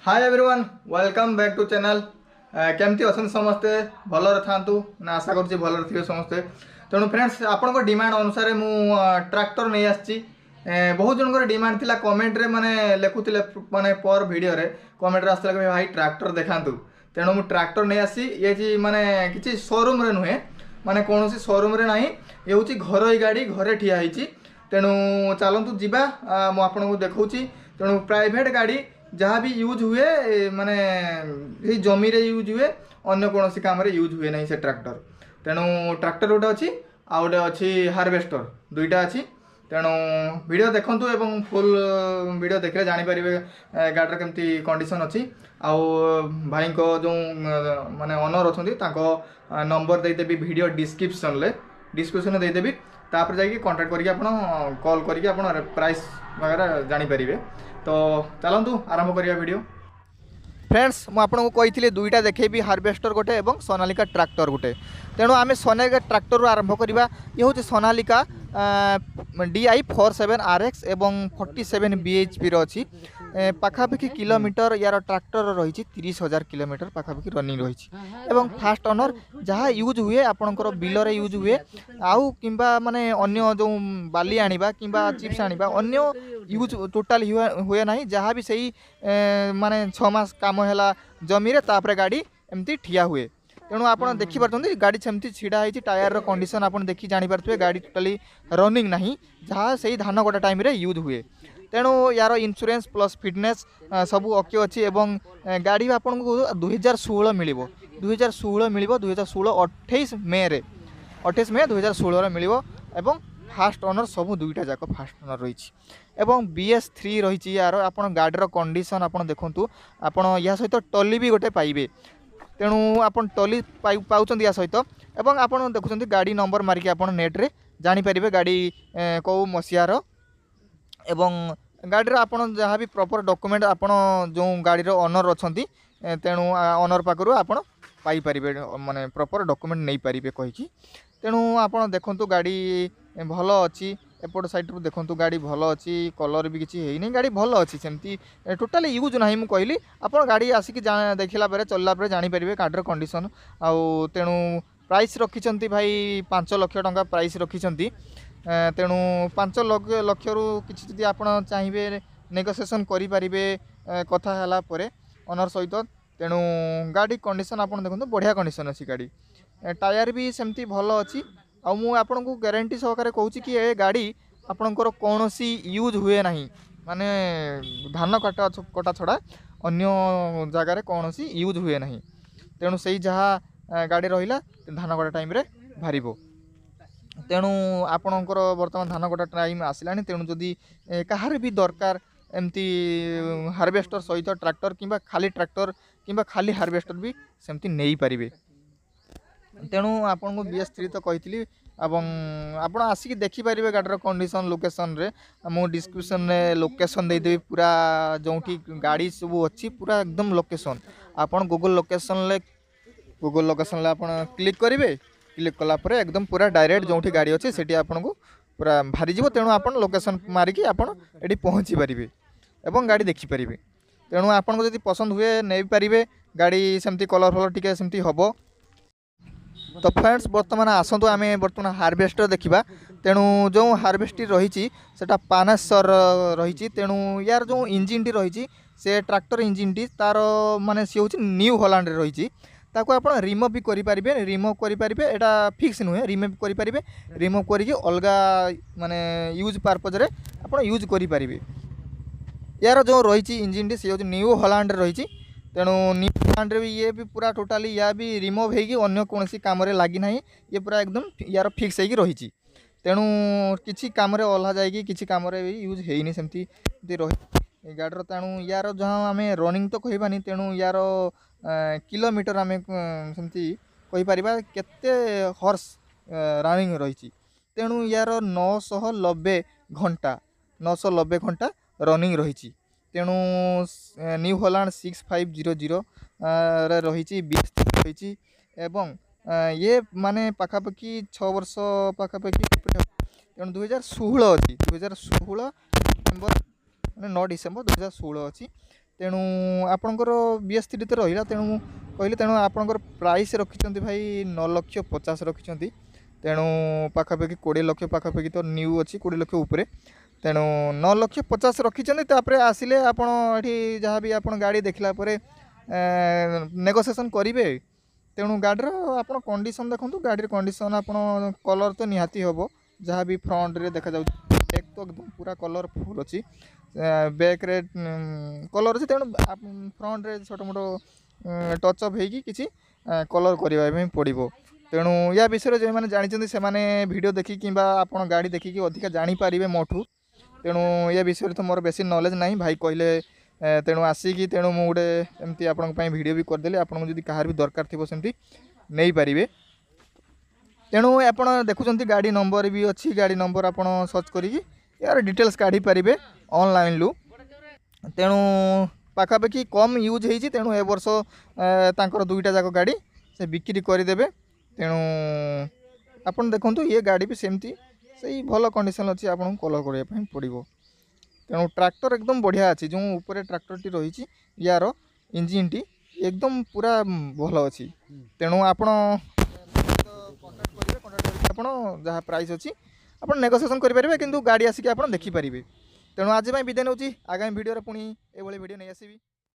Hi everyone welcome back to channel केमती अच्छा समस्ते भलरे थांतु ना आशा करुँच भलरे थे समस्ते तेणु फ्रेंड्स आपण डिमांड अनुसार मु ट्रैक्टर नहीं आसी बहुत जनकर डिमांड थिला कमेंट रे माने लिखुले माने पर वीडियो रे कमेंट रे आसला कि भाई ट्रैक्टर देखांतु तेणु मु ट्रैक्टर नहीं आसी ये जी माने किछि शोरूम रे नुहे माने कोनोसी शोरूम रे नाही ये होची घरोई गाड़ी घरे ठिया हिची तेणु चलतु जीवा मु आपनको देखौची तेणु प्राइवेट गाड़ी जहाँ भी यूज हुए माने जमी रे यूज हुए अन्य कौन काम रे यूज हुए नहीं से ट्रैक्टर तेणु ट्रैक्टर गोटे अच्छी आ गए अच्छी हार्वेस्टर दुईटा अच्छी तेणु वीडियो देखंतु एवं फुल वीडियो देखले जानीपर गाड़ी केमती कंडीशन अच्छी आउ भाई को जो माने ओनर अच्छा नंबर देदेवी वीडियो डिस्क्रिप्शन देदेवी तापर जाकि कांटेक्ट करके आपण कॉल करके आपण प्राइस वगैरह जानीपर तो चलतु आरंभ करिया वीडियो फ्रेंड्स मु आपको कही दुईटा देखेबी हार्वेस्टर गोटे और सोनालिका ट्रैक्टर गोटे तेणु आम सोनालिका ट्रैक्टर आरंभ करवा ये हूँ सोनालिका DI 47 RX एवं 47 BHP रही पाखापाखि किलोमीटर यार ट्रैक्टर रही 30,000 किलोमीटर पाखापाखि रनिंग रही एवं फास्ट ओनर जहाँ यूज हुए आपणकर बिलरे यूज हुए आउ किंबा माने अन्य जो बाली आनिबा किंबा चिप्स आनिबा अन्य यूज टोटाल हुए ना जहाँ भी सही माने 6 मास काम है जमी रे तापरे गाड़ी एमती ठिया हुए तेणु आप देखिपे गाड़ी सेमती छिड़ा होती टायर कंडीशन आप देखी जानीपे गाड़ी टोटाली रनिंग नहीं जहाँ से धान कटा टाइम रे यूज हुए तेणु यार इंश्योरेंस प्लस फिटनेस सबू ओके अच्छी एवं गाड़ी आपन को 2016 मिल 2016 मिल 2016 28 मे 2016 मिल एवं फास्ट ओनर सब दुईटा जाक फास्ट ओनर रही एवं BS3 रही यार आप गाड़ीर कंडीशन आप देखु आप या सहित टली भी गोटे पाइबे तेणु आप टली पाँच या सहित एवं आप देखुं गाड़ी नंबर मारिकी आप नेट्रे जानीपर गाड़ी कौ मसीहार एवं गाड़ी आप जहाँ भी प्रॉपर डॉक्यूमेंट आप जो गाड़ी ओनर अच्छा तेणु ओनर पाखु आप पाइपर माने प्रॉपर डॉक्यूमेंट नहीं पारे कहीकि तेणु आप देखु गाड़ी भल अच्छी एपट साइड रू देखु गाड़ी भल अच्छी कलर भी किसी है गाड़ी भल अच्छी सेमती टोटाल यूज ना मुझे कहली आप गाड़ी आसिक देखला चलला जानीपर गाड़ीर कंडीशन आउ तेणु प्राइस रखी भाई 5 लाख टंका प्राइस रखी तेणु 5 लाख रु कि आप चाहिए नेगोसिएशन करें कथा है ओनर सहित तेणु गाड़ी कंडीशन आप देखो बढ़िया कंडीशन अच्छी गाड़ी टायर भी सेमती भल अच्छी आ मु आपन को गारंटी सहकारे कहूँ कि ये गाड़ी आपणकर कौन यूज हुए ना माने धान कटा छड़ा अन्य जगार कौन यूज हुए ना तेणु से जहाँ गाड़ी रहा धान कटा टाइम रे बाहर तेणु आपणकर बर्तमान धान कटा टाइम आसला तेणु जदि कहार भी दरकार एमती हार्वेस्टर सहित ट्रैक्टर किंबा खाली हार्वेस्टर भी सेमती नहीं पारिबे तेणु आपन को BS3 तो कही आप आसिक देखिपारे गाड़ीर कंडीशन लोकेशन रे मु डिस्क्रिप्शन रे लोकेशन देदेवी पूरा जो गाड़ी सब अच्छी पूरा एकदम लोकेशन आपन गूगल लोकेशन आप क्लिक करेंगे क्लिक कलापर एकदम पूरा डायरेक्ट जो गाड़ी अच्छे से आपन को पूरा भारी जीव तेणु आप लोकेशन मारिकी आपन ये पहुँची पारे एवं गाड़ी देखिपारे तेणु आपन को जब पसंद हुए नहीं पारे गाड़ी सेमती कलर फलर टिके सेमती हम तो फ्रेंड्स बर्तमान आसतु आम बर्तमान हार्वेस्टर देखा तेणु जो हार्वेस्टर रही पानेसर रही तेणु यार जो इंजिन टी रही से ट्रैक्टर इंजिन टी तार माने सी हूँ न्यू हॉलैंड रही ताको आप रिमूव भी करें रिमूव करें एटा फिक्स नुहे रिमूव करें रिमूव करके अलग माने यूज पर्पज रे आप यूज करें यार जो रही इंजिन टी सी हूँ न्यू हॉलैंड रही तेणु न्यू हॉलैंड रे भी ये भी पूरा टोटाली या भी रिमूव होगी अन्य कौन काम लगी ना ये पूरा एकदम यार फिक्स होगी रही तेणु किसी कम ओह्ला जाएगी किसी कम यूज है सेमती रही गाड़ीर तेणु यार जहाँ आम रनिंग तो कहबानी तेणु यार किलोमीटर आम सेमती कहीपर केते हॉर्स रनिंग रही तेणु यार 990 घंटा रनिंग रही तेणु न्यू हॉलैंड 6500 रही रही एवं ये माने पाखापाखि 6 वर्ष पाखापाखि तेणु 2016 अच्छी 2016 डिसेम्बर 9 डिसेम्बर 2016 अच्छी तेणु आपणकर BS3 तो रहा तेणु कहले तेणु आपणकर प्राइस रखिंट भाई 9,50,000 रखिंट तेणु पाखापाखि 20 लाख पाखापाखि तो न्यू अच्छी 20 लाख उपरे तेणु 9,50,000 रखिंट आसिले आपड़ ये जहाँ भी आप गाड़ी देखला नेगोसिएशन करेंगे तेणु गाड़ीर आप कंडीशन देखो गाड़ी कंडीशन आप कलर तो निहाती हम जहाँ भी फ्रंट रे देखा जाऊँ बैक तो एकदम पूरा कलर फुल अच्छी बैक रे कलर अच्छी तेणु फ्रंट रे छोट मोट टचअप होगी किसी कलर करने पड़ो तेणु या विषय जो मैंने जानते से वीडियो देखिए आप गाड़ी देखिए अधिका जानीपारे मोठू तेणु या विषय तो मोर बेसी नॉलेज ना भाई कहले तेणु आसिकी तेणु मुझे गोटे एमती आपंपाई वीडियो भी करदेली आपको जब कहार भी दरकार थी सेमती नहीं पारे तेणु आप देखुं गाड़ी नंबर भी अच्छी गाड़ी नंबर आप सर्च करी यार डिटेल्स काढ़ी पारे ऑनलाइन लु तेणु पाखापाखि कम यूज होती तेणु ए वर्ष तांकर दुईटा जाक गाड़ी से बिक्री करदेवे तेणु आप देखु ये गाड़ी भी सेमती से भल कंडीशन अच्छी आपको कलर करने पड़ो तेणु ट्रैक्टर एकदम बढ़िया अच्छी जो ऊपर ट्रैक्टर टी रही यार इंजिन टी एकदम पूरा भल अच्छी तेणु आप जहाँ प्राइस अच्छी आप नेगोसिएशन करेंगे किंतु गाड़ी आसिक आप देखिपारे तेणु आज विदाय नौची आगामी वीडियो पुणी ये वीडियो नहीं आसबि।